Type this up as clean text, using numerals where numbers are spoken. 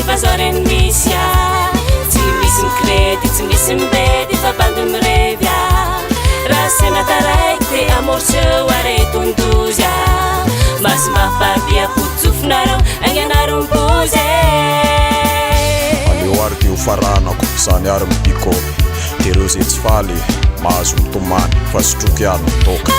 fazoareny misy a tsy misy mikredy tsy misy mbedy fa bandy mirevy a raha senataraiky te amorseo aretondozy a masy mafabia potsofinareo agnanarompozy aleo ary teo faranako zany ary mipikôpy tereo zay tsy faly mahazo mitomany fa sotroky ano toka